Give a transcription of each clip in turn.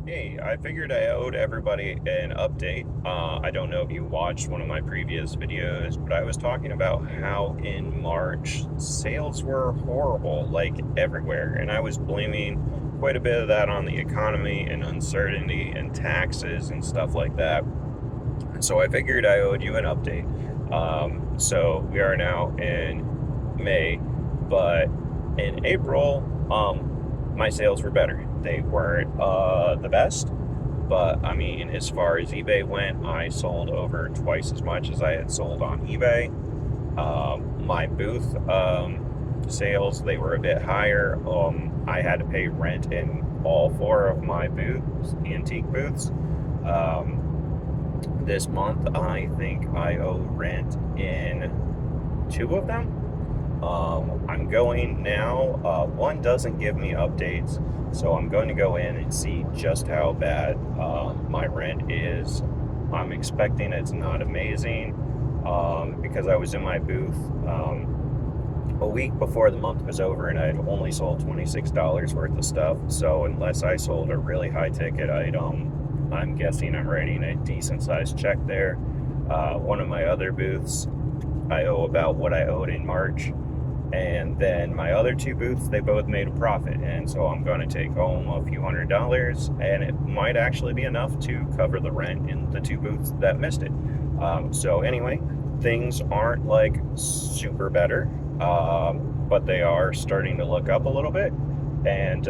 Hey, I figured I owed everybody an update. I don't know if you watched one of my previous videos, but I was talking about how in March sales were horrible, like everywhere, and I was blaming quite a bit of that on the economy and uncertainty and taxes and stuff like that. So I figured I owed you an update. So we are now in May, but in April, my sales were better. They weren't the best, but I mean, as far as eBay went, I sold over twice as much as I had sold on eBay. My booth sales, they were a bit higher. I had to pay rent in all four of my booths, antique booths. This month, I think I owe rent in two of them. I'm going now. One doesn't give me updates, so I'm going to go in and see just how bad my rent is. I'm expecting it's not amazing because I was in my booth a week before the month was over and I had only sold $26 worth of stuff. So unless I sold a really high ticket item, I'm guessing I'm writing a decent sized check there. One of my other booths, I owe about what I owed in March. And then my other two booths, they both made a profit. And so I'm going to take home a few $100s, and it might actually be enough to cover the rent in the two booths that missed it. So anyway, things aren't like super better, but they are starting to look up a little bit. And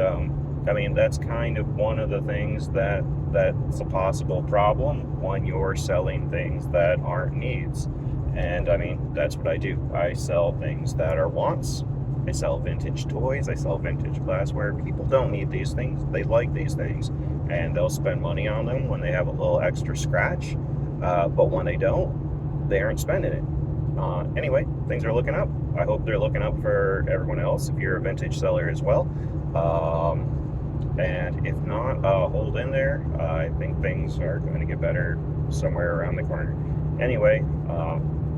I mean, that's kind of one of the things that's a possible problem when you're selling things that aren't needs. And I mean, that's what I do. I sell things that are wants. I sell vintage toys. I sell vintage glassware. People don't need these things. They like these things. And they'll spend money on them when they have a little extra scratch. But when they don't, they aren't spending it. Anyway, things are looking up. I hope they're looking up for everyone else if you're a vintage seller as well. And if not, hold in there. I think things are going to get better somewhere around the corner. Anyway,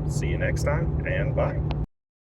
see you next time, and bye.